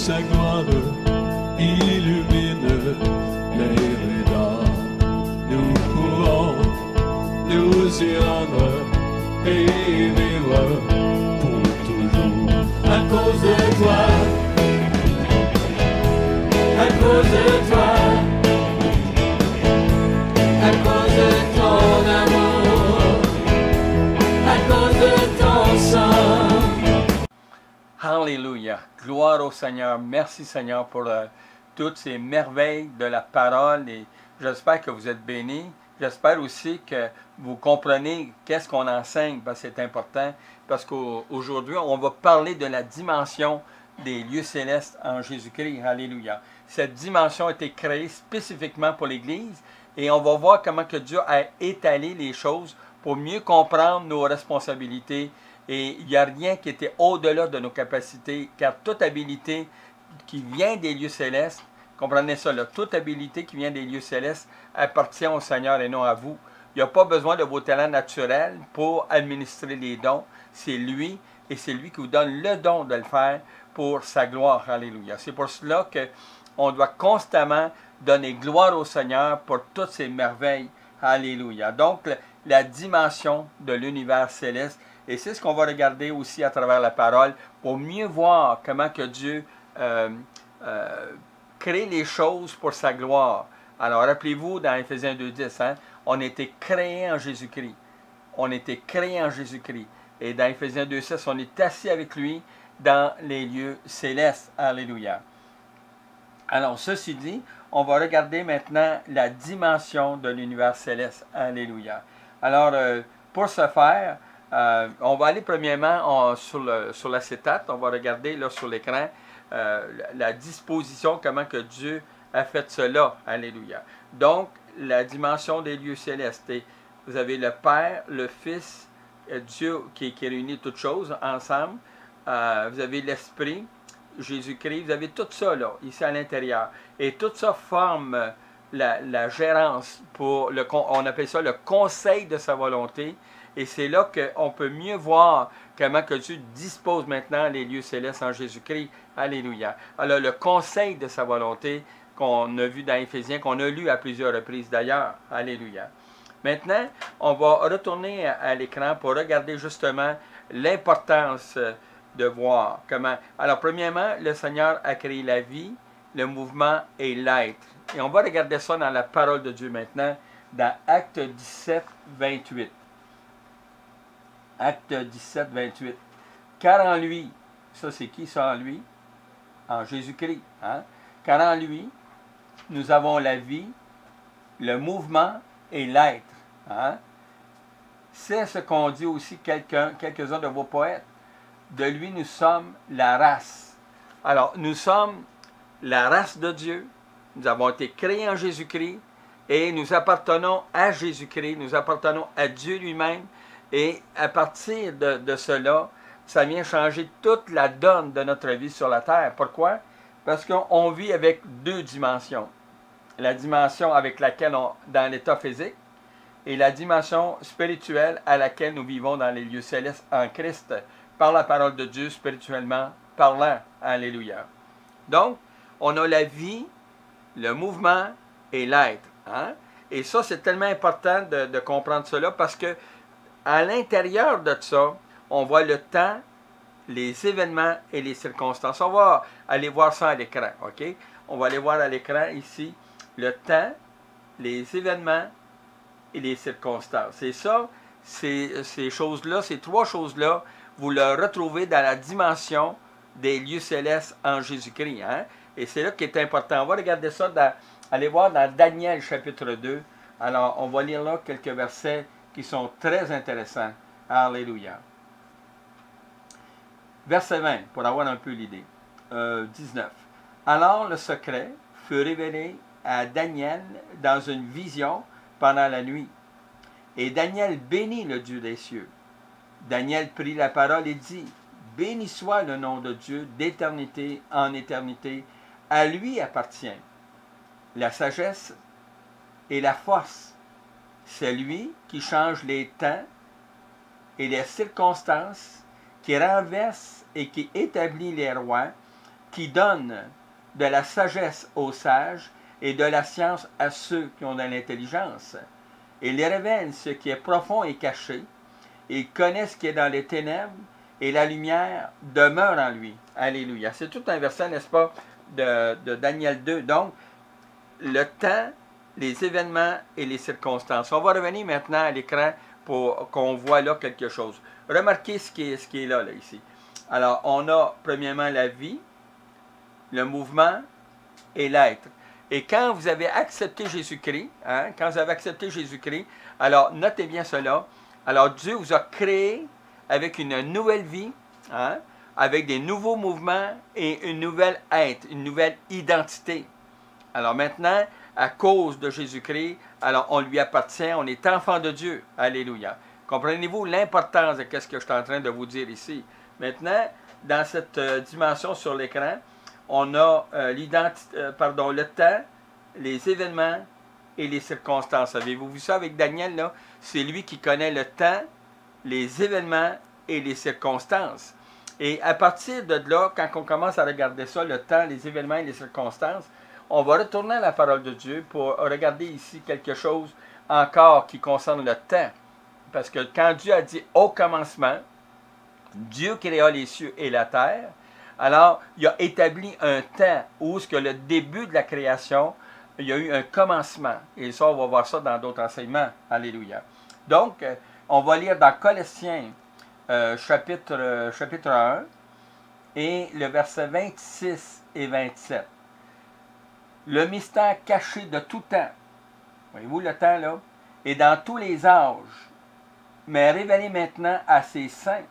sa gloire illumine les regards. Nous pourrons nous y rendre et vivre pour toujours. À cause de toi, à cause de toi, à cause de ton amour, à cause de ton sang. Alléluia. Gloire au Seigneur. Merci Seigneur pour toutes ces merveilles de la parole et j'espère que vous êtes bénis. J'espère aussi que vous comprenez qu'est-ce qu'on enseigne, parce que c'est important, parce qu'aujourd'hui, on va parler de la dimension des lieux célestes en Jésus-Christ. Alléluia. Cette dimension a été créée spécifiquement pour l'Église et on va voir comment que Dieu a étalé les choses pour mieux comprendre nos responsabilités. Et il n'y a rien qui était au-delà de nos capacités, car toute habilité qui vient des lieux célestes, comprenez ça, là, toute habilité qui vient des lieux célestes appartient au Seigneur et non à vous. Il n'y a pas besoin de vos talents naturels pour administrer les dons. C'est lui, et c'est lui qui vous donne le don de le faire pour sa gloire. Alléluia. C'est pour cela qu'on doit constamment donner gloire au Seigneur pour toutes ses merveilles. Alléluia. Donc, la dimension de l'univers céleste. Et c'est ce qu'on va regarder aussi à travers la parole pour mieux voir comment que Dieu crée les choses pour sa gloire. Alors, rappelez-vous, dans Éphésiens 2:10, hein, on était créé en Jésus-Christ. On était créé en Jésus-Christ. Et dans Éphésiens 2:6, on est assis avec lui dans les lieux célestes. Alléluia. Alors, ceci dit, on va regarder maintenant la dimension de l'univers céleste. Alléluia. Alors, pour ce faire, on va aller premièrement sur l'acétate. On va regarder là sur l'écran la disposition, comment que Dieu a fait cela. Alléluia. Donc, la dimension des lieux célestes. Vous avez le Père, le Fils, Dieu qui réunit toutes choses ensemble. Vous avez l'Esprit, Jésus-Christ. Vous avez tout ça là, ici à l'intérieur. Et tout ça forme la gérance pour on appelle ça le conseil de sa volonté. Et c'est là qu'on peut mieux voir comment que Dieu dispose maintenant les lieux célestes en Jésus-Christ. Alléluia. Alors, le conseil de sa volonté qu'on a vu dans Éphésiens, qu'on a lu à plusieurs reprises d'ailleurs. Alléluia. Maintenant, on va retourner à l'écran pour regarder justement l'importance de voir comment. Alors, premièrement, le Seigneur a créé la vie, le mouvement et l'être. Et on va regarder ça dans la parole de Dieu maintenant, dans Acte 17, 28. Acte 17, 28. Car en lui, ça c'est qui ça en lui? En Jésus-Christ. Hein? Car en lui, nous avons la vie, le mouvement et l'être. Hein? C'est ce qu'ont dit aussi quelques-uns de vos poètes. De lui, nous sommes la race. Alors, nous sommes la race de Dieu. Nous avons été créés en Jésus-Christ et nous appartenons à Jésus-Christ. Nous appartenons à Dieu lui-même. Et à partir de cela, ça vient changer toute la donne de notre vie sur la terre. Pourquoi? Parce qu'on vit avec deux dimensions. La dimension avec laquelle dans l'état physique et la dimension spirituelle à laquelle nous vivons dans les lieux célestes en Christ, par la parole de Dieu, spirituellement parlant. Alléluia. Donc, on a la vie, le mouvement et l'être. Hein? Et ça, c'est tellement important de comprendre cela parce que à l'intérieur de ça, on voit le temps, les événements et les circonstances. On va aller voir ça à l'écran, OK? On va aller voir à l'écran ici le temps, les événements et les circonstances. Et ça, ces choses-là, ces trois choses-là, vous le retrouvez dans la dimension des lieux célestes en Jésus-Christ. Hein? Et c'est là qui est important. On va regarder ça, aller voir dans Daniel chapitre 2. Alors, on va lire là quelques versets qui sont très intéressants. Alléluia. Verset 20, pour avoir un peu l'idée. 19. Alors le secret fut révélé à Daniel dans une vision pendant la nuit. Et Daniel bénit le Dieu des cieux. Daniel prit la parole et dit, « Béni soit le nom de Dieu d'éternité en éternité. À lui appartient la sagesse et la force. C'est lui qui change les temps et les circonstances, qui renverse et qui établit les rois qui donne de la sagesse aux sages et de la science à ceux qui ont de l'intelligence. Il révèle ce qui est profond et caché. Il connaît ce qui est dans les ténèbres et la lumière demeure en lui. Alléluia. C'est tout un verset, n'est-ce pas, de Daniel 2. Donc, le temps, les événements et les circonstances. On va revenir maintenant à l'écran pour qu'on voit là quelque chose. Remarquez ce qui est là, ici. Alors, on a premièrement la vie, le mouvement et l'être. Et quand vous avez accepté Jésus-Christ, hein, quand vous avez accepté Jésus-Christ, alors notez bien cela. Alors, Dieu vous a créé avec une nouvelle vie, hein, avec des nouveaux mouvements et une nouvelle être, une nouvelle identité. Alors maintenant, à cause de Jésus-Christ, alors on lui appartient, on est enfant de Dieu. Alléluia. Comprenez-vous l'importance de ce que je suis en train de vous dire ici? Maintenant, dans cette dimension sur l'écran, on a le temps, les événements et les circonstances. Avez-vous vu ça avec Daniel, là? C'est lui qui connaît le temps, les événements et les circonstances. Et à partir de là, quand on commence à regarder ça, le temps, les événements et les circonstances, on va retourner à la parole de Dieu pour regarder ici quelque chose encore qui concerne le temps. Parce que quand Dieu a dit « au commencement », Dieu créa les cieux et la terre, alors il a établi un temps où ce que le début de la création, il y a eu un commencement. Et ça, on va voir ça dans d'autres enseignements. Alléluia. Donc, on va lire dans Colossiens, chapitre 1, et le verset 26 et 27. Le mystère caché de tout temps, voyez-vous le temps là, et dans tous les âges, mais révélé maintenant à ses saints.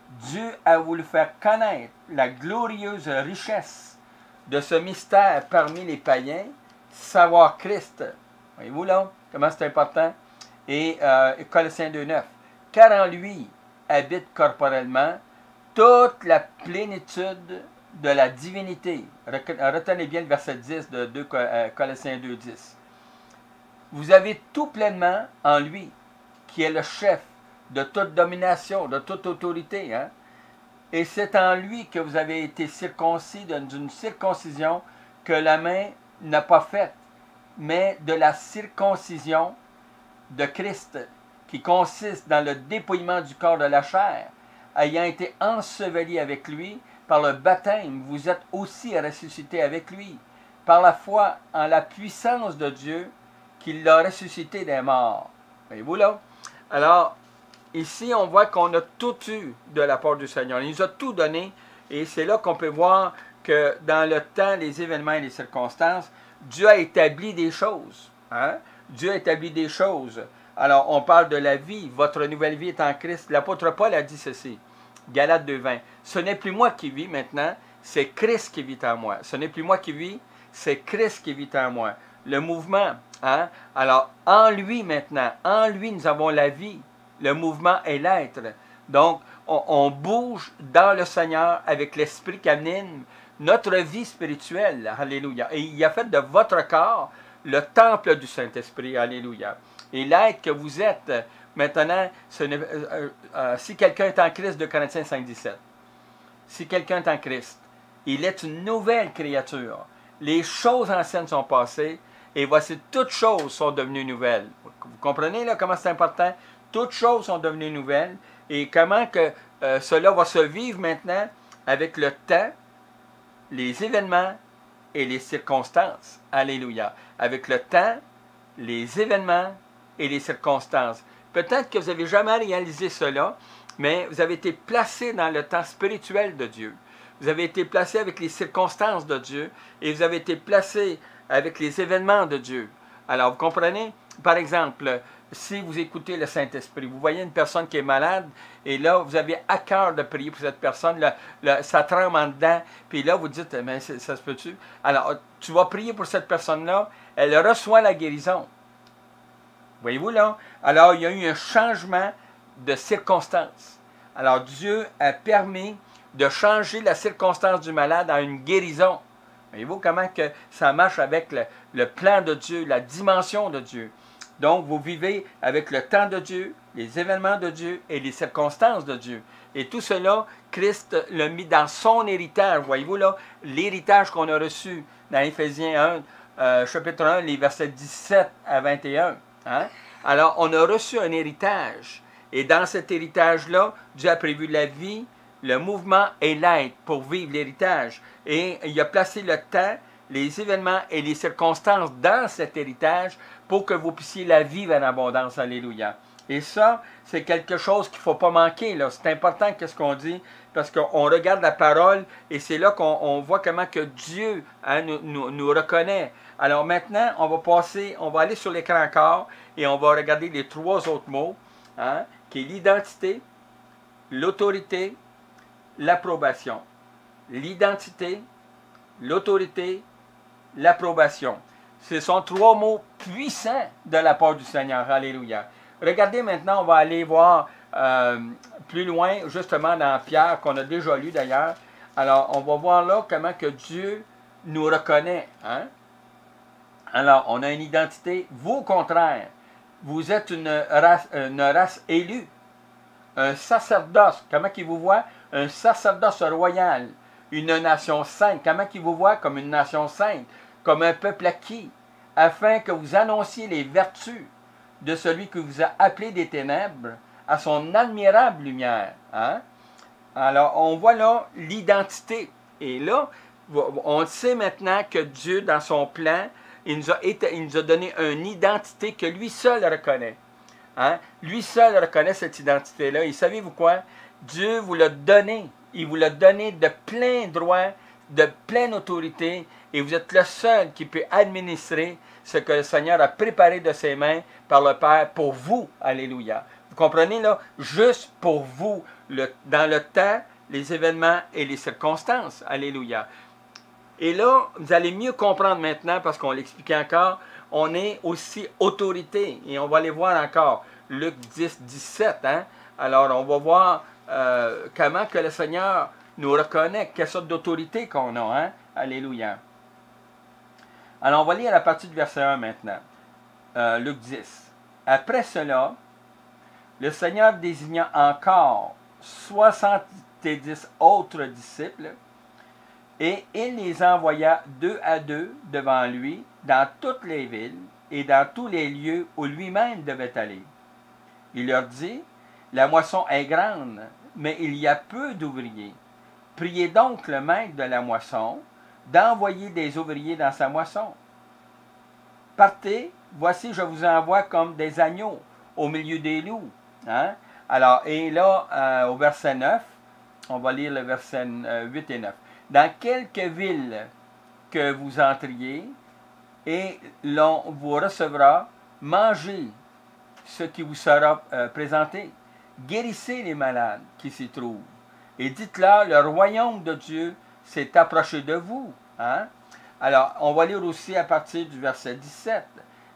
Dieu a voulu faire connaître la glorieuse richesse de ce mystère parmi les païens, savoir Christ. Voyez-vous là, comment c'est important? Et Colossiens 2,9. Car en lui habite corporellement toute la plénitude de la divinité. Retenez bien le verset 10 de Colossiens 2,10. Vous avez tout pleinement en lui, qui est le chef de toute domination, de toute autorité. Hein? Et c'est en lui que vous avez été circoncis d'une circoncision que la main n'a pas faite, mais de la circoncision de Christ, qui consiste dans le dépouillement du corps de la chair. Ayant été enseveli avec lui, par le baptême, vous êtes aussi ressuscités avec lui, par la foi en la puissance de Dieu, qui l'a ressuscité des morts. Voyez-vous là? Alors, ici, on voit qu'on a tout eu de la part du Seigneur. Il nous a tout donné, et c'est là qu'on peut voir que dans le temps, les événements et les circonstances, Dieu a établi des choses. Hein? Dieu a établi des choses. Alors, on parle de la vie. Votre nouvelle vie est en Christ. L'apôtre Paul a dit ceci. Galates 2,20. Ce n'est plus moi qui vis maintenant, c'est Christ qui vit en moi. Ce n'est plus moi qui vis, c'est Christ qui vit en moi. Le mouvement, hein? Alors, en lui maintenant, en lui nous avons la vie, le mouvement et l'être. Donc, on bouge dans le Seigneur avec l'Esprit qui anime notre vie spirituelle. Alléluia. Et il a fait de votre corps le temple du Saint-Esprit. Alléluia. Et l'être que vous êtes, maintenant, si quelqu'un est en Christ, de Corinthiens 5,17. Si quelqu'un est en Christ, il est une nouvelle créature. Les choses anciennes sont passées, et voici, toutes choses sont devenues nouvelles. Vous comprenez là comment c'est important? Toutes choses sont devenues nouvelles, et comment que cela va se vivre maintenant avec le temps, les événements et les circonstances. Alléluia. Avec le temps, les événements et les circonstances. Peut-être que vous n'avez jamais réalisé cela, mais vous avez été placé dans le temps spirituel de Dieu. Vous avez été placé avec les circonstances de Dieu et vous avez été placé avec les événements de Dieu. Alors, vous comprenez? Par exemple, si vous écoutez le Saint-Esprit, vous voyez une personne qui est malade et là, vous avez à cœur de prier pour cette personne, ça tremble en dedans, puis là, vous dites, mais ça se peut-tu? Alors, tu vas prier pour cette personne-là, elle reçoit la guérison. Voyez-vous là? Alors, il y a eu un changement de circonstance. Alors, Dieu a permis de changer la circonstance du malade en une guérison. Voyez-vous comment que ça marche avec le plan de Dieu, la dimension de Dieu. Donc, vous vivez avec le temps de Dieu, les événements de Dieu et les circonstances de Dieu. Et tout cela, Christ l'a mis dans son héritage. Voyez-vous là, l'héritage qu'on a reçu dans Éphésiens 1, chapitre 1, les versets 17 à 21. Hein? Alors, on a reçu un héritage. Et dans cet héritage-là, Dieu a prévu la vie, le mouvement et l'être pour vivre l'héritage. Et il a placé le temps, les événements et les circonstances dans cet héritage pour que vous puissiez la vivre en abondance. Alléluia. Et ça, c'est quelque chose qu'il ne faut pas manquer. C'est important qu'est-ce qu'on dit, parce qu'on regarde la parole et c'est là qu'on voit comment que Dieu nous reconnaît. Alors maintenant, on va aller sur l'écran encore et on va regarder les 3 autres mots, hein, qui est l'identité, l'autorité, l'approbation. L'identité, l'autorité, l'approbation. Ce sont 3 mots puissants de la part du Seigneur. Alléluia. Regardez maintenant, on va aller voir plus loin, justement dans Pierre, qu'on a déjà lu d'ailleurs. Alors, on va voir là comment que Dieu nous reconnaît. Hein? Alors, on a une identité. Vous, au contraire, vous êtes une race élue, un sacerdoce. Comment qu'il vous voit? Un sacerdoce royal, une nation sainte. Comment qu'il vous voit? Comme une nation sainte, comme un peuple acquis, afin que vous annonciez les vertus de celui que vous a appelé des ténèbres à son admirable lumière. Hein? Alors, on voit là l'identité. Et là, on sait maintenant que Dieu, dans son plan, il nous a donné une identité que lui seul reconnaît. Hein? Lui seul reconnaît cette identité-là. Et savez-vous quoi? Dieu vous l'a donné. Il vous l'a donné de plein droit, de pleine autorité. Et vous êtes le seul qui peut administrer ce que le Seigneur a préparé de ses mains par le Père pour vous. Alléluia. Vous comprenez là? Juste pour vous, dans le temps, les événements et les circonstances. Alléluia. Et là, vous allez mieux comprendre maintenant, parce qu'on l'expliquait encore, on est aussi autorité. Et on va aller voir encore Luc 10, 17. Hein? Alors, on va voir comment que le Seigneur nous reconnaît, quelle sorte d'autorité qu'on a. Hein? Alléluia. Alors, on va lire à partir du verset 1 maintenant. Luc 10. Après cela, le Seigneur désigna encore 70 autres disciples, et il les envoya 2 à 2 devant lui dans toutes les villes et dans tous les lieux où lui-même devait aller. Il leur dit, la moisson est grande, mais il y a peu d'ouvriers. Priez donc le maître de la moisson d'envoyer des ouvriers dans sa moisson. Partez, voici je vous envoie comme des agneaux au milieu des loups. Hein? Alors, et là, au verset 9, on va lire le verset 8 et 9. Dans quelque ville que vous entriez, et l'on vous recevra, mangez ce qui vous sera présenté. Guérissez les malades qui s'y trouvent. Et dites-leur, le royaume de Dieu s'est approché de vous. Hein? Alors, on va lire aussi à partir du verset 17.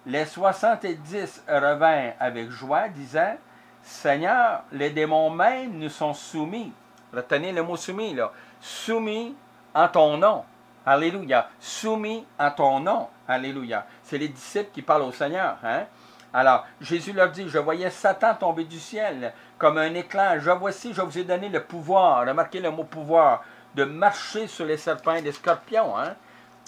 Les 70 revinrent avec joie, disant, Seigneur, les démons même nous sont soumis. Retenez le mot soumis, là. Soumis en ton nom. Alléluia. Soumis en ton nom. Alléluia. C'est les disciples qui parlent au Seigneur. Hein? Alors, Jésus leur dit, je voyais Satan tomber du ciel comme un éclair. Voici, je vous ai donné le pouvoir. Remarquez le mot pouvoir. De marcher sur les serpents et les scorpions. Hein?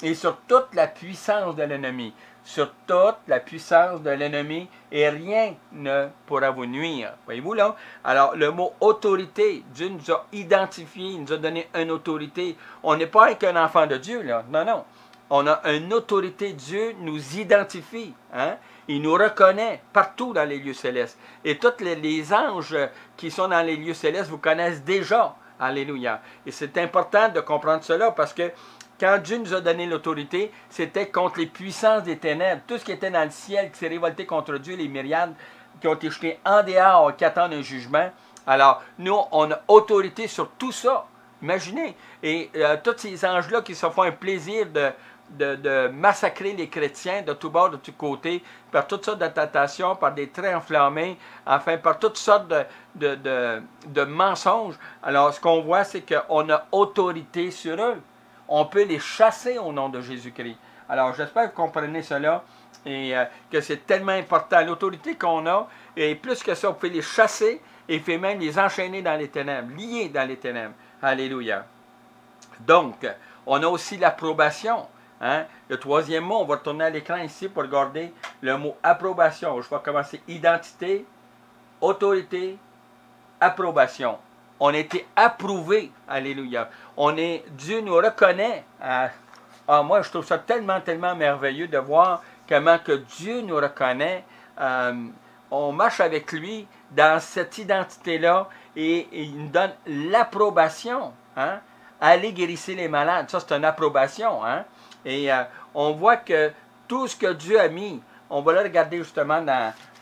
Et sur toute la puissance de l'ennemi. Sur toute la puissance de l'ennemi, et rien ne pourra vous nuire. Voyez-vous là? Alors, le mot autorité, Dieu nous a identifié, il nous a donné une autorité. On n'est pas avec un enfant de Dieu, là. Non, non. On a une autorité. Dieu nous identifie. Hein? Il nous reconnaît partout dans les lieux célestes. Et tous les anges qui sont dans les lieux célestes vous connaissent déjà. Alléluia. Et c'est important de comprendre cela parce que quand Dieu nous a donné l'autorité, c'était contre les puissances des ténèbres. Tout ce qui était dans le ciel, qui s'est révolté contre Dieu, les myriades qui ont été jetés en dehors, qui attendent un jugement. Alors, nous, on a autorité sur tout ça. Imaginez. Et tous ces anges-là qui se font un plaisir de massacrer les chrétiens de tous bords, de tous côtés, par toutes sortes de tentations, par des traits enflammés, enfin, par toutes sortes de mensonges. Alors, ce qu'on voit, c'est qu'on a autorité sur eux. On peut les chasser au nom de Jésus-Christ. Alors, j'espère que vous comprenez cela et que c'est tellement important. L'autorité qu'on a, et plus que ça, vous pouvez les chasser et fait même les enchaîner dans les ténèbres, liés dans les ténèbres. Alléluia. Donc, on a aussi l'approbation. Hein? Le troisième mot, on va retourner à l'écran ici pour regarder le mot approbation. Je vais commencer identité, autorité, approbation. On a été approuvé. Alléluia. Dieu nous reconnaît. Moi, je trouve ça tellement, tellement merveilleux de voir comment que Dieu nous reconnaît. On marche avec lui dans cette identité-là et il nous donne l'approbation. Hein? Aller guérir les malades. Ça, c'est une approbation. Hein? Et on voit que tout ce que Dieu a mis, on va le regarder justement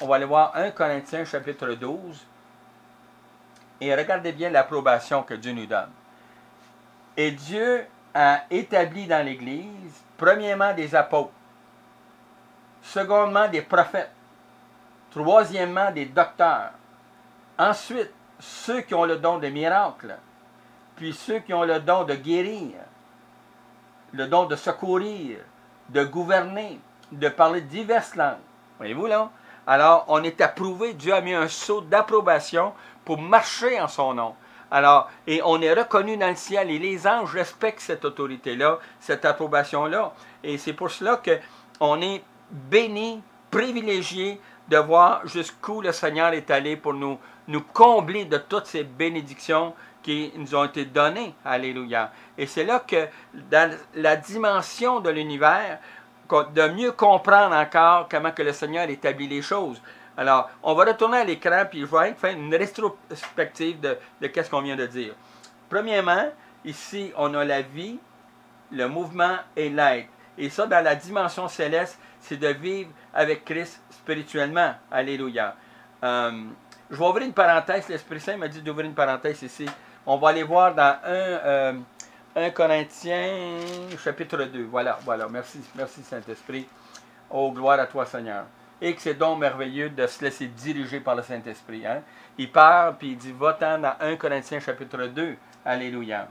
on va aller voir 1 Corinthiens chapitre 12. Et regardez bien l'approbation que Dieu nous donne. Et Dieu a établi dans l'Église, premièrement des apôtres, secondement des prophètes, troisièmement des docteurs, ensuite ceux qui ont le don de miracles, puis ceux qui ont le don de guérir, le don de secourir, de gouverner, de parler diverses langues. Voyez-vous là? Alors, on est approuvé, Dieu a mis un sceau d'approbation pour marcher en son nom. Alors, et on est reconnu dans le ciel et les anges respectent cette autorité-là, cette approbation-là. Et c'est pour cela qu'on est béni, privilégié de voir jusqu'où le Seigneur est allé pour nous combler de toutes ces bénédictions qui nous ont été données. Alléluia. Et c'est là que dans la dimension de l'univers, de mieux comprendre encore comment que le Seigneur établit les choses. Alors, on va retourner à l'écran, puis je vais faire une rétrospective de ce qu'on vient de dire. Premièrement, ici, on a la vie, le mouvement et l'être. Et ça, dans la dimension céleste, c'est de vivre avec Christ spirituellement. Alléluia. Je vais ouvrir une parenthèse. L'Esprit Saint m'a dit d'ouvrir une parenthèse ici. On va aller voir dans 1 Corinthiens, chapitre 2. Voilà. Merci Saint-Esprit. Oh, gloire à toi, Seigneur. Et que c'est donc merveilleux de se laisser diriger par le Saint-Esprit. Hein? Il parle, puis il dit, va-t'en dans 1 Corinthiens, chapitre 2. Alléluia.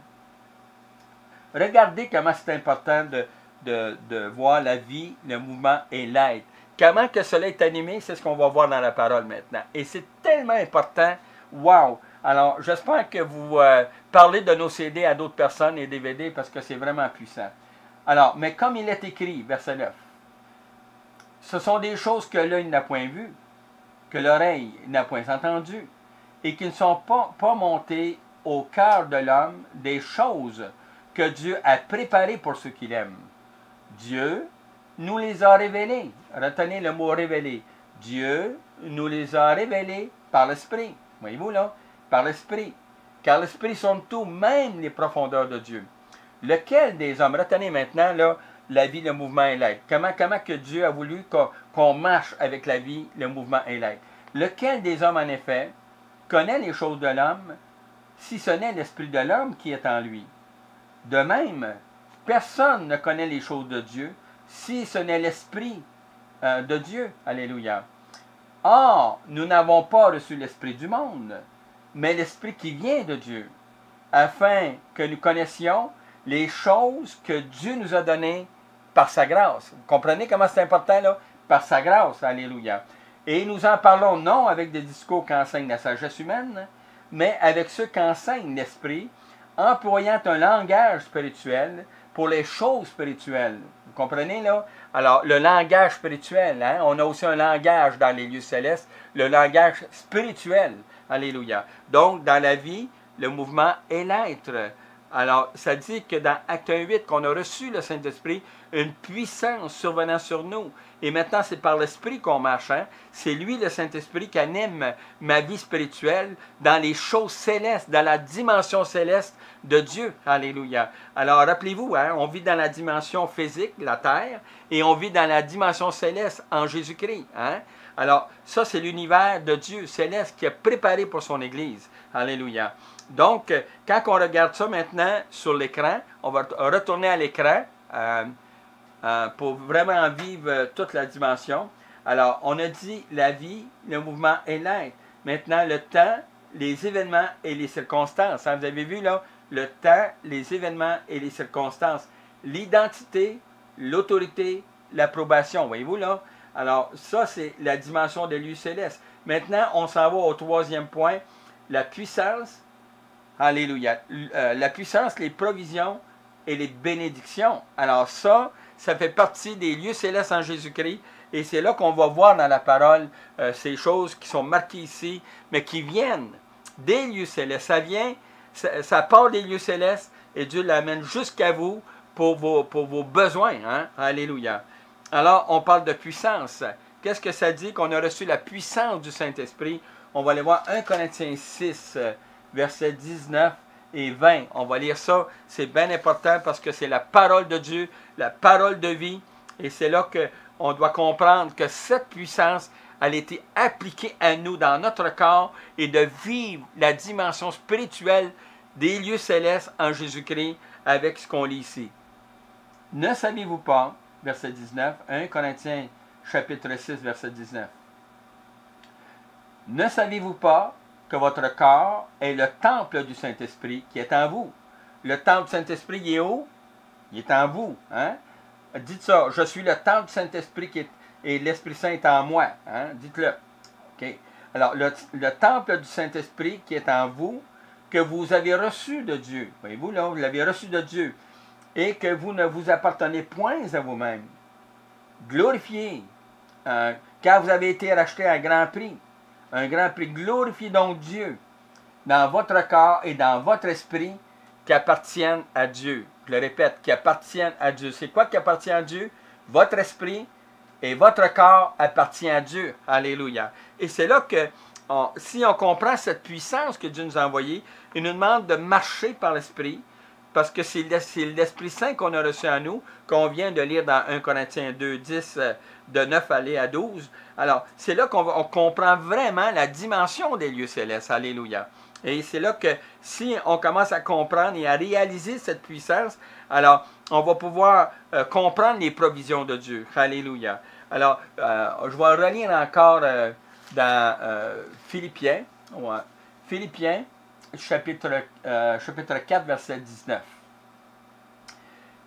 Regardez comment c'est important de voir la vie, le mouvement et l'être. Comment que cela est animé, c'est ce qu'on va voir dans la parole maintenant. Et c'est tellement important. Wow! Alors, j'espère que vous parlez de nos CD à d'autres personnes et DVD parce que c'est vraiment puissant. Alors, mais comme il est écrit, verset 9, ce sont des choses que l'œil n'a point vues, que l'oreille n'a point entendues, et qui ne sont pas montées au cœur de l'homme, des choses que Dieu a préparées pour ceux qui l'aiment. Dieu nous les a révélées. Retenez le mot révélé. Dieu nous les a révélées par l'Esprit. Voyez-vous là? Par l'Esprit. Car l'Esprit sonde tout, même les profondeurs de Dieu. Lequel des hommes, retenez maintenant là, la vie, le mouvement et l'être. Comment que Dieu a voulu qu'on marche avec la vie, le mouvement et l'être. Lequel des hommes, en effet, connaît les choses de l'homme, si ce n'est l'esprit de l'homme qui est en lui. De même, personne ne connaît les choses de Dieu, si ce n'est l'esprit de Dieu. Alléluia. Or, nous n'avons pas reçu l'esprit du monde, mais l'esprit qui vient de Dieu, afin que nous connaissions les choses que Dieu nous a données par sa grâce. Vous comprenez comment c'est important, là? Par sa grâce, alléluia. Et nous en parlons non avec des discours qu'enseigne la sagesse humaine, mais avec ceux qu'enseigne l'Esprit, employant un langage spirituel pour les choses spirituelles. Vous comprenez, là? Alors, le langage spirituel, hein? On a aussi un langage dans les lieux célestes, le langage spirituel. Alléluia. Donc, dans la vie, le mouvement et l'être. Alors, ça dit que dans Acte 1:8, qu'on a reçu le Saint-Esprit, une puissance survenant sur nous. Et maintenant, c'est par l'Esprit qu'on marche. Hein? C'est lui, le Saint-Esprit, qui anime ma vie spirituelle dans les choses célestes, dans la dimension céleste de Dieu. Alléluia. Alors, rappelez-vous, hein, on vit dans la dimension physique, la terre, et on vit dans la dimension céleste en Jésus-Christ. Hein? Alors, ça, c'est l'univers de Dieu céleste qui est préparé pour son Église. Alléluia. Donc, quand on regarde ça maintenant sur l'écran, on va retourner à l'écran pour vraiment vivre toute la dimension. Alors, on a dit la vie, le mouvement et l'être. Maintenant, le temps, les événements et les circonstances. Hein, vous avez vu là, le temps, les événements et les circonstances. L'identité, l'autorité, l'approbation. Voyez-vous là? Alors, ça, c'est la dimension des lieux célestes. Maintenant, on s'en va au troisième point. la puissance, alléluia, la puissance, les provisions et les bénédictions. Alors ça fait partie des lieux célestes en Jésus-Christ. Et c'est là qu'on va voir dans la parole ces choses qui sont marquées ici, mais qui viennent des lieux célestes. Ça vient, ça part des lieux célestes et Dieu l'amène jusqu'à vous pour vos besoins. Hein? Alléluia. Alors, on parle de puissance. Qu'est-ce que ça dit qu'on a reçu la puissance du Saint-Esprit? On va aller voir 1 Corinthiens 6, versets 19 et 20. On va lire ça. C'est bien important parce que c'est la parole de Dieu, la parole de vie. Et c'est là qu'on doit comprendre que cette puissance, elle a été appliquée à nous dans notre corps et de vivre la dimension spirituelle des lieux célestes en Jésus-Christ avec ce qu'on lit ici. Ne savez-vous pas, verset 19, 1 Corinthiens chapitre 6, verset 19. Ne savez-vous pas que votre corps est le temple du Saint-Esprit qui est en vous? Le temple du Saint-Esprit, il est où? Il est en vous. Hein? Dites ça, je suis le temple du Saint-Esprit et l'Esprit Saint est en moi. Hein? Dites-le. Okay. Alors, le temple du Saint-Esprit qui est en vous, que vous avez reçu de Dieu. Voyez-vous, là, vous l'avez reçu de Dieu. Et que vous ne vous appartenez point à vous-même. Glorifiez, car vous avez été racheté à grand prix. Un grand prix. Glorifiez donc Dieu dans votre corps et dans votre esprit qui appartiennent à Dieu. Je le répète, qui appartiennent à Dieu. C'est quoi qui appartient à Dieu? Votre esprit et votre corps appartient à Dieu. Alléluia. Et c'est là que, si on comprend cette puissance que Dieu nous a envoyée, il nous demande de marcher par l'esprit, parce que c'est l'Esprit Saint qu'on a reçu en nous, qu'on vient de lire dans 1 Corinthiens 2, 10, de 9 à 12. Alors, c'est là qu'on comprend vraiment la dimension des lieux célestes. Alléluia. Et c'est là que si on commence à comprendre et à réaliser cette puissance, alors on va pouvoir comprendre les provisions de Dieu. Alléluia. Alors, je vais relire encore dans Philippiens. Ouais. Philippiens, chapitre 4, verset 19.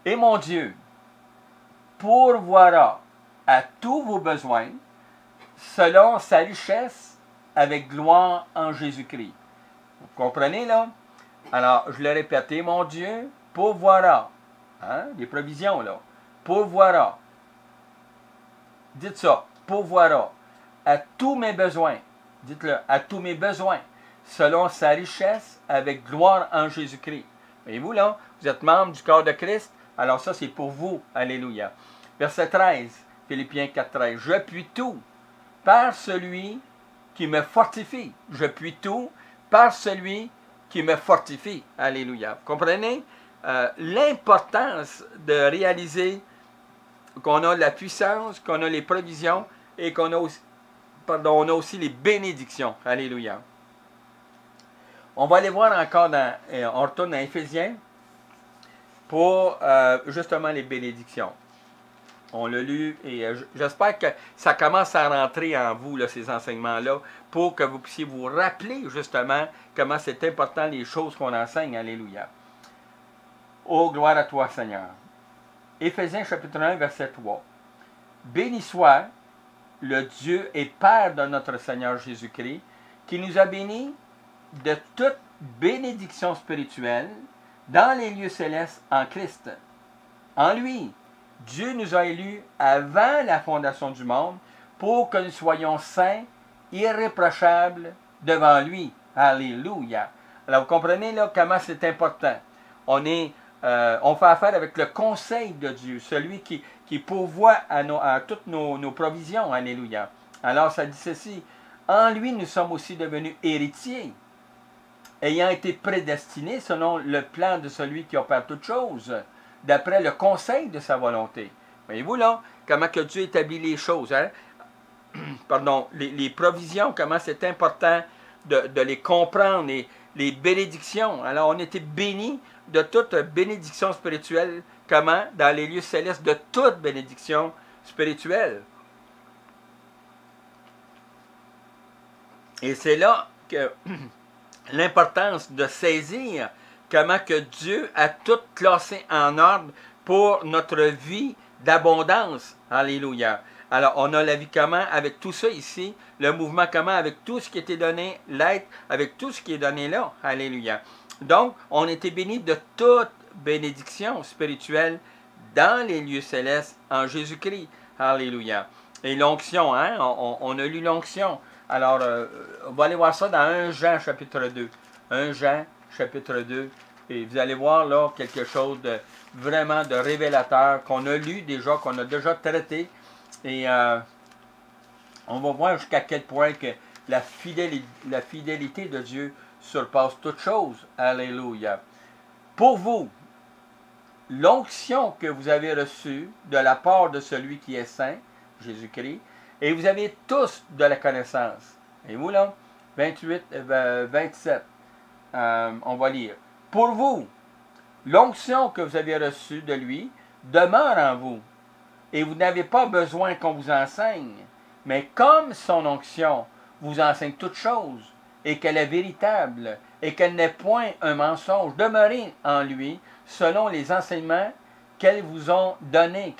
Et mon Dieu pourvoira à tous vos besoins selon sa richesse avec gloire en Jésus-Christ. Vous comprenez là? Alors, je l'ai répété, mon Dieu pourvoira. Hein? Des provisions là. Pourvoira. Dites ça. Pourvoira à tous mes besoins. Dites-le. À tous mes besoins. Selon sa richesse avec gloire en Jésus-Christ. Voyez-vous là? Vous êtes membre du corps de Christ. Alors ça, c'est pour vous. Alléluia. Verset 13. Philippiens 4, 13. Je puis tout par celui qui me fortifie. Je puis tout par celui qui me fortifie. Alléluia. Vous comprenez l'importance de réaliser qu'on a la puissance, qu'on a les provisions et qu'on a aussi, on a aussi les bénédictions. Alléluia. On va aller voir encore on retourne dans Éphésiens pour justement les bénédictions. On l'a lu et j'espère que ça commence à rentrer en vous, là, ces enseignements-là, pour que vous puissiez vous rappeler justement comment c'est important les choses qu'on enseigne. Alléluia. Oh, gloire à toi, Seigneur. Éphésiens chapitre 1, verset 3. Béni soit le Dieu et Père de notre Seigneur Jésus-Christ, qui nous a bénis de toute bénédiction spirituelle dans les lieux célestes en Christ. En lui, Dieu nous a élus avant la fondation du monde pour que nous soyons saints, irréprochables devant lui. Alléluia. Alors vous comprenez là comment c'est important. On fait affaire avec le conseil de Dieu, celui qui pourvoit à toutes nos provisions. Alléluia. Alors ça dit ceci. En lui, nous sommes aussi devenus héritiers, ayant été prédestinés selon le plan de celui qui opère toutes choses, d'après le conseil de sa volonté. Voyez-vous là, comment que Dieu établit les choses. Hein? Pardon, les provisions, comment c'est important de les comprendre, les bénédictions. Alors, on était bénis de toute bénédiction spirituelle. Comment? Dans les lieux célestes, de toute bénédiction spirituelle. Et c'est là que l'importance de saisir comment que Dieu a tout classé en ordre pour notre vie d'abondance. Alléluia. Alors, on a la vie comment avec tout ça ici, le mouvement comment avec tout ce qui était donné, l'être avec tout ce qui est donné là. Alléluia. Donc, on était bénis de toute bénédiction spirituelle dans les lieux célestes en Jésus-Christ. Alléluia. Et l'onction, hein? On a lu l'onction. Alors, on va aller voir ça dans 1 Jean chapitre 2. 1 Jean chapitre 2. Et vous allez voir là quelque chose de vraiment de révélateur qu'on a lu déjà, qu'on a déjà traité. Et on va voir jusqu'à quel point que la fidélité de Dieu surpasse toute chose. Alléluia. Pour vous, l'onction que vous avez reçue de la part de celui qui est saint, Jésus-Christ, et vous avez tous de la connaissance. Et vous là, 27, on va lire. Pour vous, l'onction que vous avez reçue de lui demeure en vous, et vous n'avez pas besoin qu'on vous enseigne, mais comme son onction vous enseigne toutes choses, et qu'elle est véritable, et qu'elle n'est point un mensonge, demeurez en lui, selon les enseignements qu'elle vous a donnés,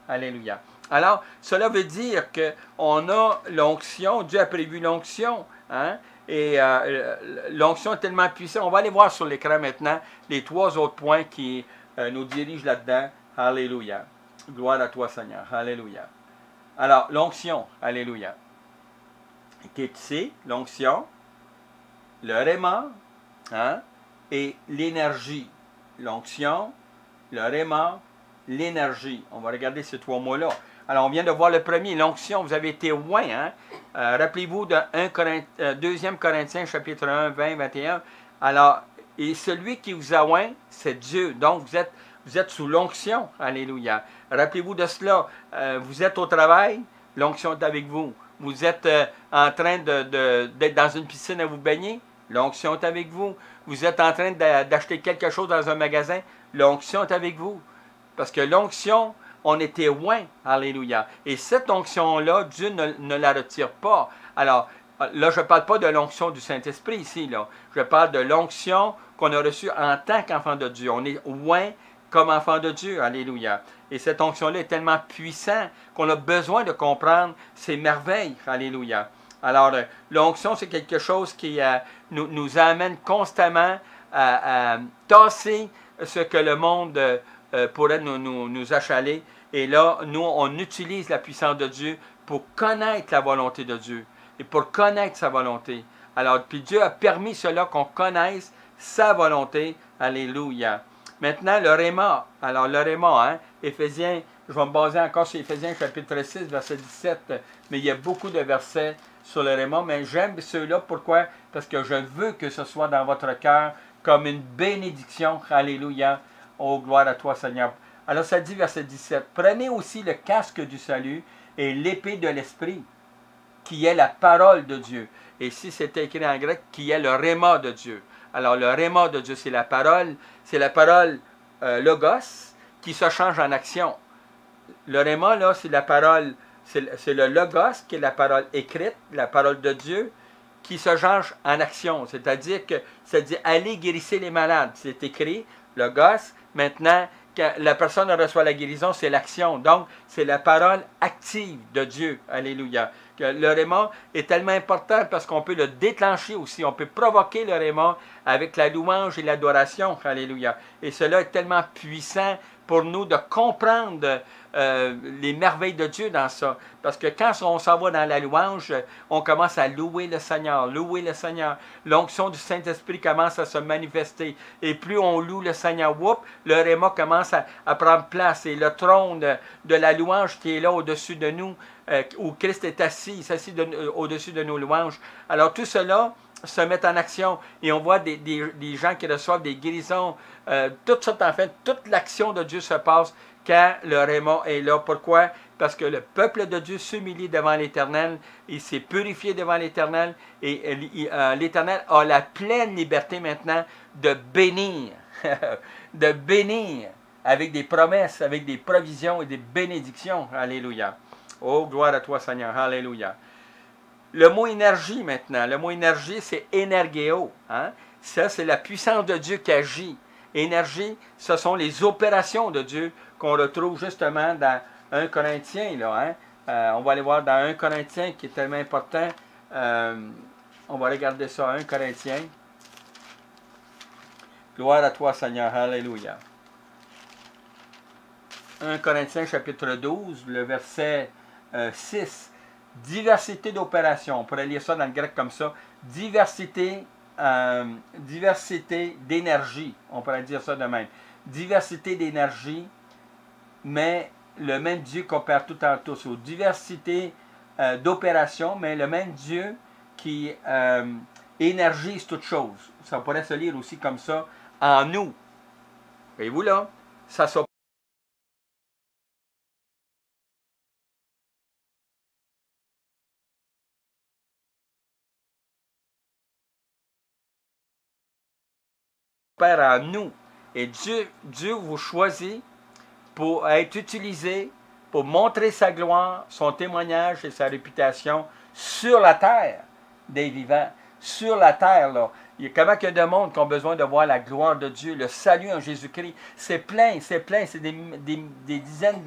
Alléluia. Alors, cela veut dire qu'on a l'onction, Dieu a prévu l'onction, hein? Et l'onction est tellement puissante. On va aller voir sur l'écran maintenant les 3 autres points qui nous dirigent là-dedans. Alléluia. Gloire à toi, Seigneur. Alléluia. Alors, l'onction. Alléluia. Qu'est-ce que c'est? L'onction, le réma, hein? Et l'énergie. L'onction, le réma, l'énergie. On va regarder ces 3 mots-là. Alors, on vient de voir le premier, l'onction. Vous avez été oint, hein? Rappelez-vous de 2 Corinthiens, chapitre 1, 20, 21. Alors, et celui qui vous a oint, c'est Dieu. Donc, vous êtes sous l'onction. Alléluia. Rappelez-vous de cela. Vous êtes au travail, l'onction est avec vous. Vous êtes en train d'être dans une piscine à vous baigner, l'onction est avec vous. Vous êtes en train d'acheter quelque chose dans un magasin, l'onction est avec vous. Parce que l'onction, on était oint, alléluia. Et cette onction-là, Dieu ne la retire pas. Alors, là, je ne parle pas de l'onction du Saint-Esprit ici, là. Je parle de l'onction qu'on a reçue en tant qu'enfant de Dieu. On est oint comme enfant de Dieu, alléluia. Et cette onction-là est tellement puissante qu'on a besoin de comprendre ces merveilles, alléluia. Alors, l'onction, c'est quelque chose qui nous amène constamment à tasser ce que le monde pourrait nous achaler. Et là, nous, on utilise la puissance de Dieu pour connaître la volonté de Dieu et pour connaître sa volonté. Alors, puis Dieu a permis cela, qu'on connaisse sa volonté. Alléluia. Maintenant, le réma. Alors, le réma, hein, Éphésiens, je vais me baser encore sur Éphésiens chapitre 6, verset 17, mais il y a beaucoup de versets sur le réma, mais j'aime ceux-là. Pourquoi? Parce que je veux que ce soit dans votre cœur comme une bénédiction. Alléluia. Oh, gloire à toi, Seigneur. Alors, ça dit, verset 17, « Prenez aussi le casque du salut et l'épée de l'Esprit, qui est la parole de Dieu. » Et si c'est écrit en grec, qui est le réma de Dieu. Alors, le réma de Dieu, c'est la parole logos, qui se change en action. Le réma, là, c'est la parole, c'est le logos, qui est la parole écrite, la parole de Dieu, qui se change en action. C'est-à-dire que, allez guérissez les malades. C'est écrit, logos. Maintenant, quand la personne reçoit la guérison, c'est l'action. Donc, c'est la parole active de Dieu. Alléluia. Le réma est tellement important parce qu'on peut le déclencher aussi. On peut provoquer le réma avec la louange et l'adoration. Alléluia. Et cela est tellement puissant pour nous de comprendre les merveilles de Dieu dans ça. Parce que quand on s'en va dans la louange, on commence à louer le Seigneur, louer le Seigneur. L'onction du Saint-Esprit commence à se manifester. Et plus on loue le Seigneur, le réma commence à prendre place. Et le trône de la louange qui est là au-dessus de nous, où Christ est assis au-dessus de nos louanges. Alors tout cela se met en action et on voit des gens qui reçoivent des guérisons. Tout ça, en fait, toute l'action de Dieu se passe quand le réma est là. Pourquoi? Parce que le peuple de Dieu s'humilie devant l'Éternel, il s'est purifié devant l'Éternel et l'Éternel a la pleine liberté maintenant de bénir, de bénir avec des promesses, avec des provisions et des bénédictions. Alléluia. Oh, gloire à toi, Seigneur. Alléluia. Le mot énergie maintenant. Le mot énergie, c'est énergéo. Hein? Ça, c'est la puissance de Dieu qui agit. Énergie, ce sont les opérations de Dieu qu'on retrouve justement 1 Corinthiens, là, hein? On va aller voir dans 1 Corinthiens qui est tellement important. On va regarder ça, 1 Corinthiens. Gloire à toi, Seigneur. Alléluia. 1 Corinthiens, chapitre 12, le verset 6. Diversité d'opérations. On pourrait lire ça dans le grec comme ça. Diversité d'énergie. On pourrait dire ça de même. Diversité d'énergie, mais le même Dieu qu'opère tout en tous. Ou diversité d'opérations, mais le même Dieu qui énergise toutes choses. Ça pourrait se lire aussi comme ça. En nous. Voyez-vous là? Ça s'opère en nous. Et Dieu vous choisit pour être utilisé, pour montrer sa gloire, son témoignage et sa réputation sur la terre des vivants. Sur la terre, là. Il y a comment qu'il y a de monde qui ont besoin de voir la gloire de Dieu, le salut en Jésus-Christ. C'est plein, c'est des dizaines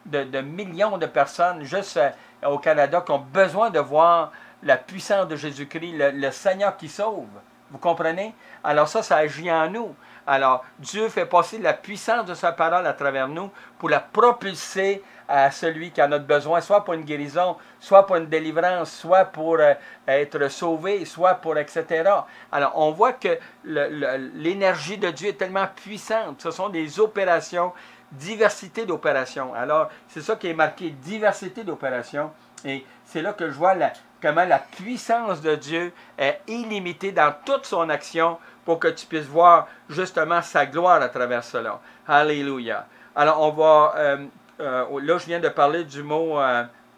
de millions de personnes juste au Canada qui ont besoin de voir la puissance de Jésus-Christ, le Seigneur qui sauve. Vous comprenez? Alors ça agit en nous. Alors, Dieu fait passer la puissance de sa parole à travers nous pour la propulser à celui qui en a besoin, soit pour une guérison, soit pour une délivrance, soit pour être sauvé, soit pour etc. Alors, on voit que l'énergie de Dieu est tellement puissante. Ce sont des opérations, diversité d'opérations. Alors, c'est ça qui est marqué, diversité d'opérations. Et c'est là que je vois comment la puissance de Dieu est illimitée dans toute son action pour que tu puisses voir justement sa gloire à travers cela. Alléluia. Alors, on va... là, je viens de parler du mot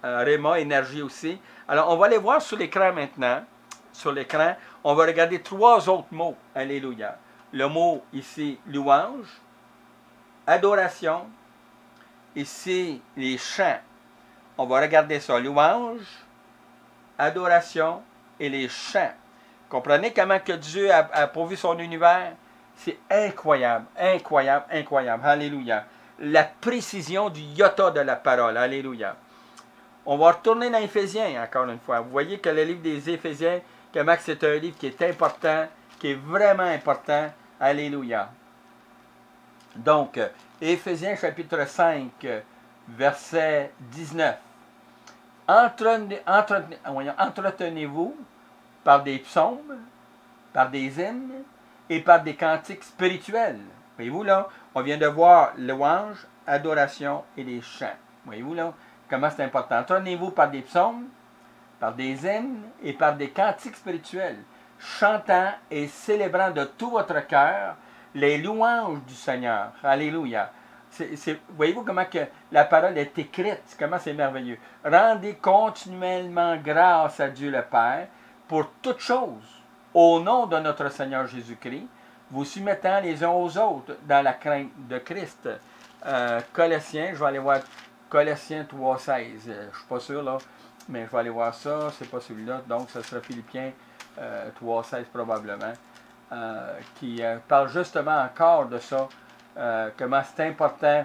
Réma, énergie aussi. Alors, on va aller voir sur l'écran maintenant. Sur l'écran, on va regarder 3 autres mots. Alléluia. Le mot ici, louange, adoration. Ici, les chants. On va regarder ça. Louange, adoration et les chants. Comprenez comment que Dieu a pourvu son univers? C'est incroyable, incroyable, incroyable. Alléluia. La précision du iota de la parole. Alléluia. On va retourner dans Éphésiens encore une fois. Vous voyez que le livre des Éphésiens, comment c'est un livre qui est important, qui est vraiment important. Alléluia. Donc, Éphésiens chapitre 5, verset 19. Entretenez-vous par des psaumes, par des hymnes et par des cantiques spirituels. Voyez-vous là, on vient de voir louange, adoration et les chants. Voyez-vous là, comment c'est important. Entretenez-vous par des psaumes, par des hymnes et par des cantiques spirituels, chantant et célébrant de tout votre cœur les louanges du Seigneur. Alléluia. Voyez-vous comment que la parole est écrite, comment c'est merveilleux. Rendez continuellement grâce à Dieu le Père pour toutes choses, au nom de notre Seigneur Jésus-Christ, vous soumettant les uns aux autres dans la crainte de Christ. Colossiens, je vais aller voir Colossiens 3,16. Je ne suis pas sûr là, mais je vais aller voir ça. C'est pas celui-là, donc ce sera Philippiens 3,16 probablement, qui parle justement encore de ça. Comment c'est important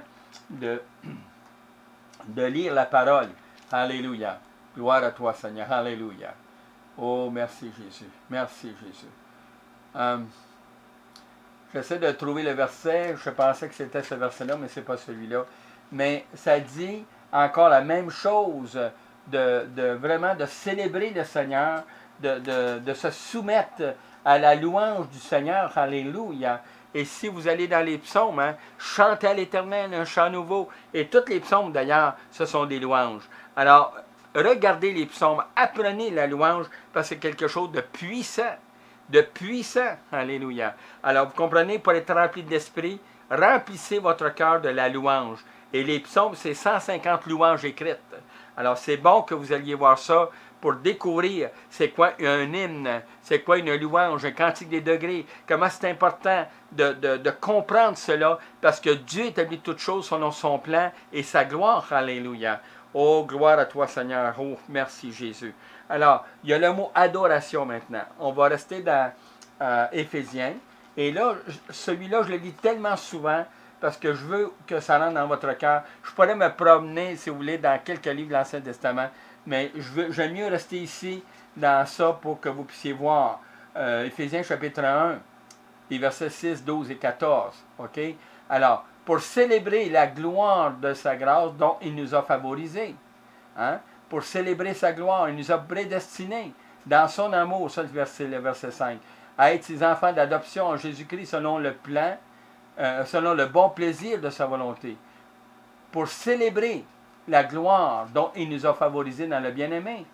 de lire la parole. Alléluia. Gloire à toi, Seigneur. Alléluia. Oh, merci Jésus. Merci Jésus. J'essaie de trouver le verset. Je pensais que c'était ce verset-là, mais ce n'est pas celui-là. Mais ça dit encore la même chose, vraiment de célébrer le Seigneur, de se soumettre à la louange du Seigneur. Alléluia. Et si vous allez dans les psaumes, hein, chantez à l'Éternel un chant nouveau. Et tous les psaumes, d'ailleurs, ce sont des louanges. Alors, regardez les psaumes, apprenez la louange, parce que c'est quelque chose de puissant. De puissant. Alléluia. Alors, vous comprenez, pour être rempli de l'Esprit, remplissez votre cœur de la louange. Et les psaumes, c'est 150 louanges écrites. Alors, c'est bon que vous alliez voir ça pour découvrir c'est quoi un hymne, c'est quoi une louange, un cantique des degrés, comment c'est important de comprendre cela, parce que Dieu établit toutes choses selon son plan et sa gloire. Alléluia. Oh, gloire à toi, Seigneur. Oh, merci, Jésus. Alors, il y a le mot adoration maintenant. On va rester dans Éphésiens. Et là, celui-là, je le lis tellement souvent, parce que je veux que ça rentre dans votre cœur. Je pourrais me promener, si vous voulez, dans quelques livres de l'Ancien Testament, mais j'aime mieux rester ici dans ça pour que vous puissiez voir. Éphésiens chapitre 1, les versets 6, 12 et 14. OK? Alors, pour célébrer la gloire de sa grâce dont il nous a favorisés. Hein? Pour célébrer sa gloire, il nous a prédestinés dans son amour, ça le verset 5, à être ses enfants d'adoption en Jésus-Christ selon le plan, selon le bon plaisir de sa volonté. Pour célébrer la gloire dont il nous a favorisés dans le bien-aimé.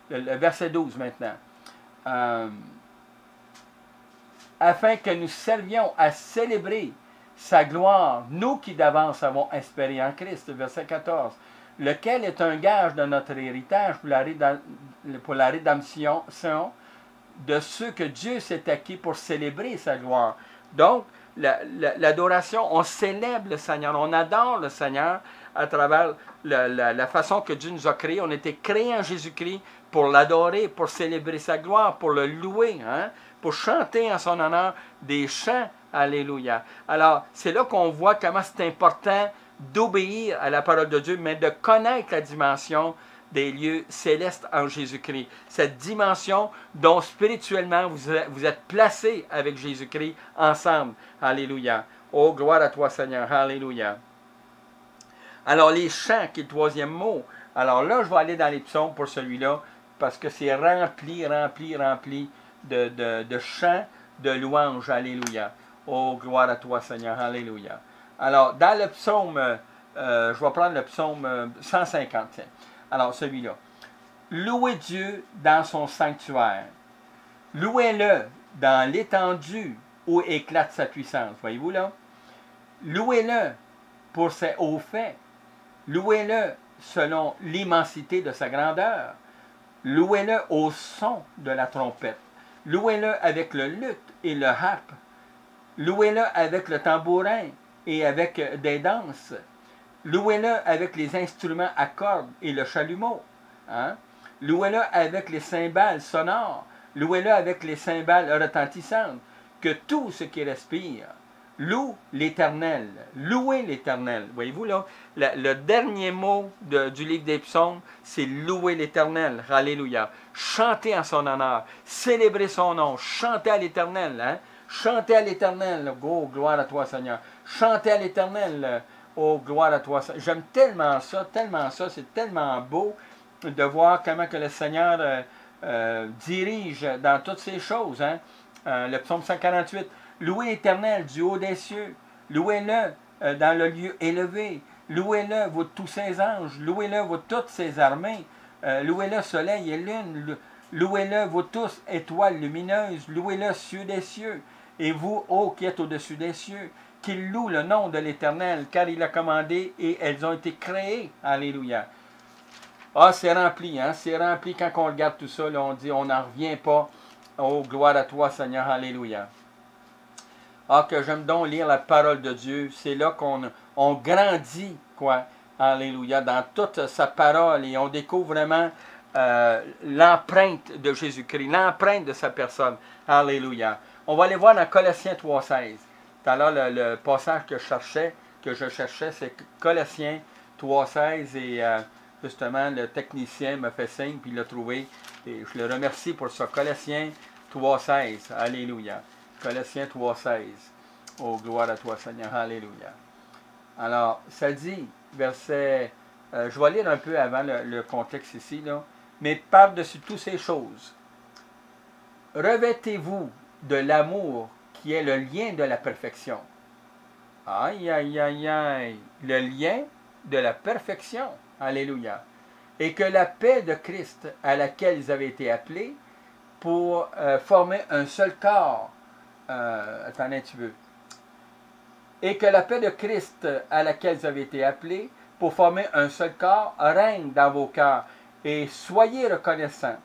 Le verset 12 maintenant. Afin que nous servions à célébrer sa gloire, nous qui d'avance avons espéré en Christ. Verset 14. Lequel est un gage de notre héritage pour la rédemption de ceux que Dieu s'est acquis pour célébrer sa gloire. Donc, l'adoration, on célèbre le Seigneur, on adore le Seigneur à travers la façon que Dieu nous a créés. On a été créés en Jésus-Christ pour l'adorer, pour célébrer sa gloire, pour le louer, hein, pour chanter en son honneur des chants. Alléluia. Alors, c'est là qu'on voit comment c'est important d'obéir à la parole de Dieu, mais de connaître la dimension des lieux célestes en Jésus-Christ. Cette dimension dont spirituellement vous êtes placés avec Jésus-Christ ensemble. Alléluia. Oh, gloire à toi, Seigneur. Alléluia. Alors, les chants, qui est le troisième mot. Alors là, je vais aller dans les psaumes pour celui-là, parce que c'est rempli de chants, de louanges. Alléluia. Oh, gloire à toi, Seigneur. Alléluia. Alors, dans le psaume, je vais prendre le psaume 150. Tiens. Alors, celui-là. Louez Dieu dans son sanctuaire. Louez-le dans l'étendue où éclate sa puissance. Voyez-vous là? Louez-le pour ses hauts faits. Louez-le selon l'immensité de sa grandeur. Louez-le au son de la trompette. Louez-le avec le luth et le harpe. Louez-le avec le tambourin et avec des danses. Louez-le avec les instruments à cordes et le chalumeau. Hein? Louez-le avec les cymbales sonores. Louez-le avec les cymbales retentissantes. Que tout ce qui respire loue l'Éternel. Louez l'Éternel. Voyez-vous là, le dernier mot du livre des psaumes, c'est louer l'Éternel. Alléluia. Chantez en son honneur. Célébrez son nom. Chantez à l'Éternel. Hein? Chantez à l'Éternel. Oh, gloire à toi, Seigneur. Chantez à l'Éternel. Oh, gloire à toi. J'aime tellement ça, c'est tellement beau de voir comment que le Seigneur dirige dans toutes ces choses. Hein? Le psaume 148. Louez l'Éternel du haut des cieux. Louez-le dans le lieu élevé. Louez-le, vous tous ses anges. Louez-le, vous toutes ses armées. Louez-le, soleil et lune. Louez-le, vous tous, étoiles lumineuses. Louez-le, cieux des cieux. Et vous, ô qui êtes au-dessus des cieux, qu'il loue le nom de l'Éternel, car il a commandé et elles ont été créées. Alléluia. Ah, c'est rempli, hein? C'est rempli quand on regarde tout ça, là, on dit, on n'en revient pas. Oh, gloire à toi, Seigneur. Alléluia. Ah, que j'aime donc lire la parole de Dieu. C'est là qu'on grandit, quoi. Alléluia. Dans toute sa parole. Et on découvre vraiment l'empreinte de Jésus-Christ, l'empreinte de sa personne. Alléluia. On va aller voir dans Colossiens 3,16. Tout à l'heure, le passage que je cherchais, c'est Colossiens 3,16. Et justement, le technicien m'a fait signe, puis il l'a trouvé. Et je le remercie pour ça. Colossiens 3,16. Alléluia. Colossiens 3,16. Oh, gloire à toi, Seigneur. Alléluia. Alors, ça dit, verset... je vais lire un peu avant le contexte ici, là. Mais par-dessus toutes ces choses, revêtez-vous de l'amour qui est le lien de la perfection. Aïe, aïe, aïe, aïe. Le lien de la perfection. Alléluia. Et que la paix de Christ à laquelle ils avaient été appelés pour former un seul corps. Attendez un petit peu. Et que la paix de Christ à laquelle ils avaient été appelés pour former un seul corps règne dans vos cœurs. Et soyez reconnaissants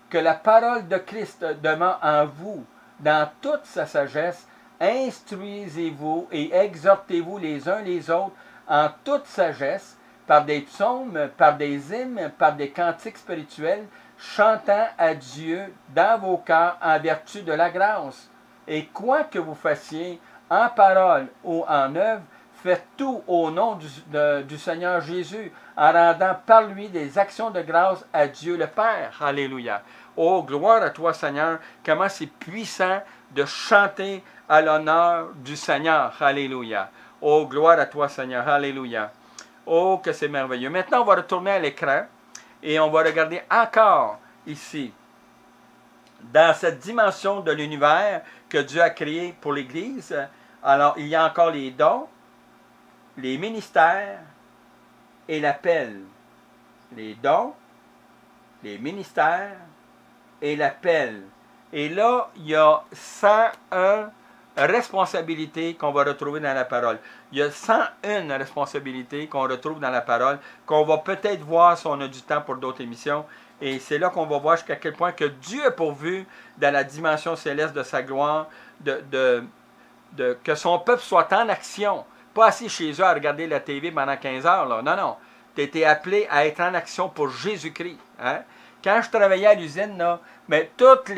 que la parole de Christ demeure en vous dans toute sa sagesse. Instruisez-vous et exhortez-vous les uns les autres en toute sagesse par des psaumes, par des hymnes, par des cantiques spirituels, chantant à Dieu dans vos cœurs en vertu de la grâce. Et quoi que vous fassiez, en parole ou en œuvre, Faites tout au nom du Seigneur Jésus, en rendant par lui des actions de grâce à Dieu le Père. Alléluia. Oh, gloire à toi, Seigneur. Comment c'est puissant de chanter à l'honneur du Seigneur. Alléluia. Oh, gloire à toi, Seigneur. Alléluia. Oh, que c'est merveilleux. Maintenant, on va retourner à l'écran et on va regarder encore ici, dans cette dimension de l'univers que Dieu a créé pour l'Église. Alors, il y a encore les dons, les ministères et l'appel. Les dons, les ministères et l'appel. Et là, il y a 101 responsabilités qu'on va retrouver dans la parole. Il y a 101 responsabilités qu'on retrouve dans la parole, qu'on va peut-être voir si on a du temps pour d'autres émissions. Et c'est là qu'on va voir jusqu'à quel point que Dieu a pourvu dans la dimension céleste de sa gloire, que son peuple soit en action. Pas assis chez eux à regarder la TV pendant 15 heures. Là. Non, non. Tu as été appelé à être en action pour Jésus-Christ. Hein? Quand je travaillais à l'usine, là, mais toute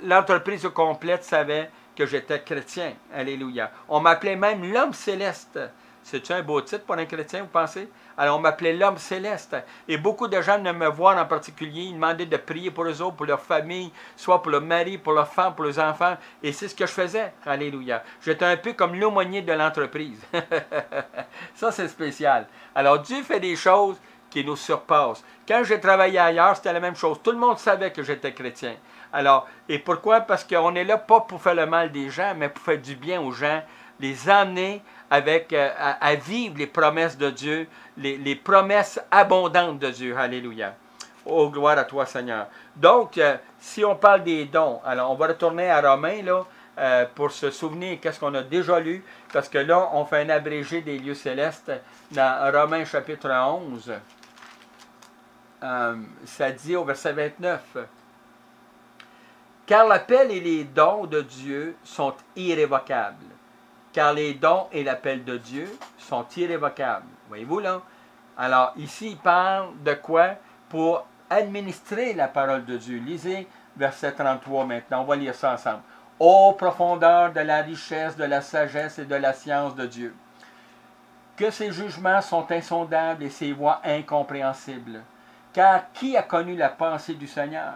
l'entreprise complète savait que j'étais chrétien. Alléluia. On m'appelait même l'homme céleste. C'est-tu un beau titre pour un chrétien, vous pensez? Alors, on m'appelait l'homme céleste. Et beaucoup de gens venaient me voir en particulier. Ils demandaient de prier pour eux autres, pour leur famille, soit pour leur mari, pour leurs femmes, pour leurs enfants. Et c'est ce que je faisais. Alléluia. J'étais un peu comme l'aumônier de l'entreprise. Ça, c'est spécial. Alors, Dieu fait des choses qui nous surpassent. Quand j'ai travaillé ailleurs, c'était la même chose. Tout le monde savait que j'étais chrétien. Alors, et pourquoi? Parce qu'on est là pas pour faire le mal des gens, mais pour faire du bien aux gens, les emmener avec, à vivre les promesses de Dieu, les promesses abondantes de Dieu. Alléluia. Oh, gloire à toi, Seigneur. Donc, si on parle des dons, alors on va retourner à Romains, là, pour se souvenir qu'est-ce qu'on a déjà lu, parce que là, on fait un abrégé des lieux célestes dans Romains chapitre 11. Ça dit au verset 29, « Car l'appel et les dons de Dieu sont irrévocables. » Car les dons et l'appel de Dieu sont irrévocables. Voyez-vous là? Alors, ici, il parle de quoi? Pour administrer la parole de Dieu. Lisez verset 33 maintenant. On va lire ça ensemble. « Ô profondeur de la richesse, de la sagesse et de la science de Dieu, que ses jugements sont insondables et ses voies incompréhensibles. Car qui a connu la pensée du Seigneur?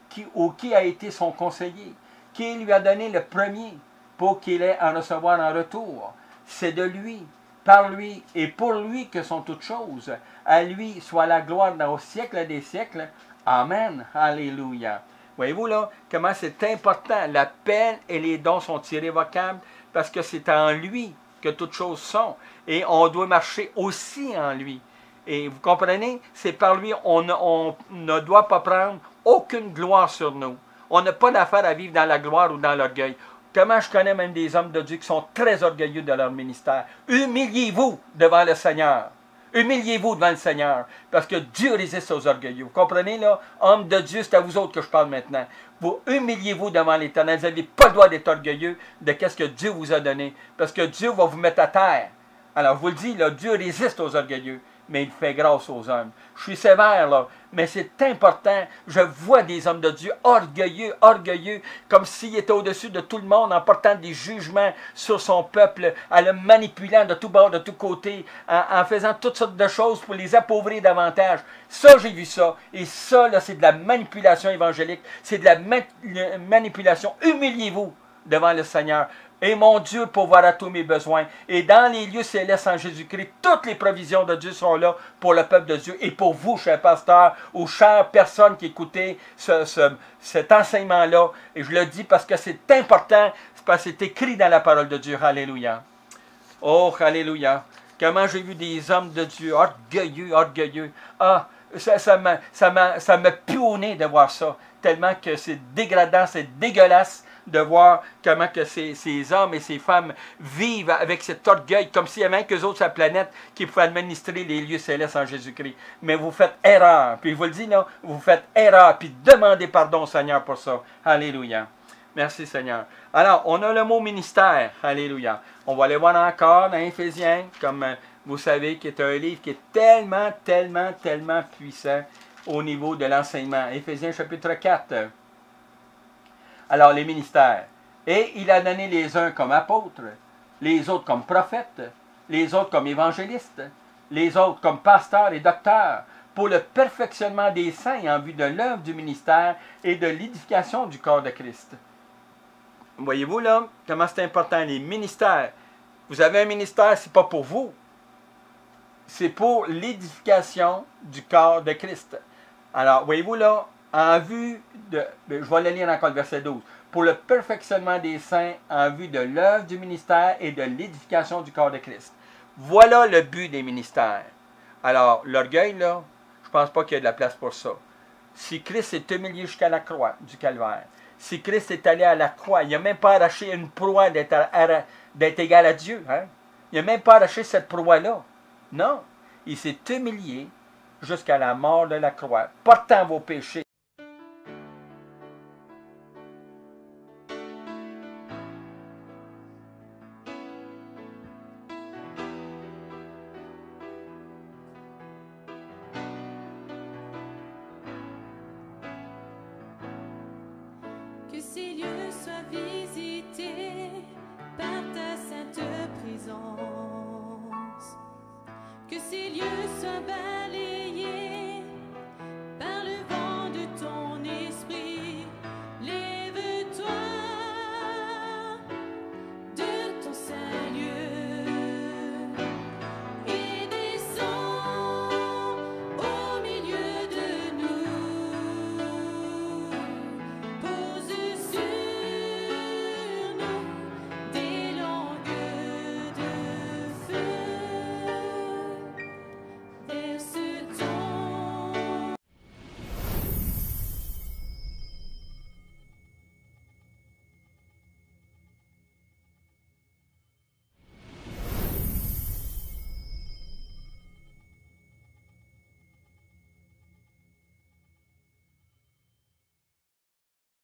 Qui a été son conseiller? Qui lui a donné le premier pour qu'il ait à recevoir en retour? C'est de lui, par lui et pour lui que sont toutes choses. À lui soit la gloire dans au siècle des siècles. Amen. Alléluia. Voyez-vous là, comment c'est important. L'appel et les dons sont irrévocables parce que c'est en lui que toutes choses sont. Et on doit marcher aussi en lui. Et vous comprenez, c'est par lui, on ne doit pas prendre aucune gloire sur nous. On n'a pas d'affaire à vivre dans la gloire ou dans l'orgueil. Comment je connais même des hommes de Dieu qui sont très orgueilleux de leur ministère. Humiliez-vous devant le Seigneur. Humiliez-vous devant le Seigneur, parce que Dieu résiste aux orgueilleux. Vous comprenez là? Hommes de Dieu, c'est à vous autres que je parle maintenant. Vous humiliez-vous devant l'Éternel. Vous n'avez pas le droit d'être orgueilleux de ce que Dieu vous a donné, parce que Dieu va vous mettre à terre. Alors, je vous le dis, là, Dieu résiste aux orgueilleux, mais il fait grâce aux hommes. Je suis sévère, là, mais c'est important. Je vois des hommes de Dieu orgueilleux, comme s'il était au-dessus de tout le monde, en portant des jugements sur son peuple, en le manipulant de tous bords, de tous côtés, en faisant toutes sortes de choses pour les appauvrir davantage. Ça, j'ai vu ça. Et ça, là, c'est de la manipulation évangélique. C'est de la manipulation. Humiliez-vous devant le Seigneur. Et mon Dieu pourvoira à tous mes besoins. Et dans les lieux célestes en Jésus-Christ, toutes les provisions de Dieu sont là pour le peuple de Dieu. Et pour vous, chers pasteurs, ou chères personnes qui écoutez cet enseignement-là. Et je le dis parce que c'est important, parce que c'est écrit dans la parole de Dieu. Alléluia. Oh, alléluia. Comment j'ai vu des hommes de Dieu orgueilleux. Ah, ça m'a pué au nez de voir ça. Tellement que c'est dégradant, c'est dégueulasse de voir comment que ces hommes et ces femmes vivent avec cet orgueil, comme s'il y avait qu'eux autres sur la planète qui pouvaient administrer les lieux célestes en Jésus-Christ. Mais vous faites erreur. Puis je vous le dis, là, vous faites erreur. Puis demandez pardon au Seigneur pour ça. Alléluia. Merci Seigneur. Alors, on a le mot ministère. Alléluia. On va aller voir encore dans Éphésiens, comme vous savez, qui est un livre qui est tellement puissant au niveau de l'enseignement. Éphésiens chapitre 4. Alors, les ministères. Et il a donné les uns comme apôtres, les autres comme prophètes, les autres comme évangélistes, les autres comme pasteurs et docteurs, pour le perfectionnement des saints en vue de l'œuvre du ministère et de l'édification du corps de Christ. Voyez-vous là, comment c'est important, les ministères. Vous avez un ministère, ce n'est pas pour vous. C'est pour l'édification du corps de Christ. Alors, voyez-vous là, en vue de... Je vais le lire encore le verset 12. Pour le perfectionnement des saints en vue de l'œuvre du ministère et de l'édification du corps de Christ. Voilà le but des ministères. Alors, l'orgueil, là, je ne pense pas qu'il y a de la place pour ça. Si Christ s'est humilié jusqu'à la croix du calvaire, si Christ est allé à la croix, il n'a même pas arraché une proie d'être égal à Dieu. Hein? Il n'a même pas arraché cette proie-là. Non, il s'est humilié jusqu'à la mort de la croix, portant vos péchés. Que ces lieux soient visités par ta sainte présence. Que ces lieux soient baptisés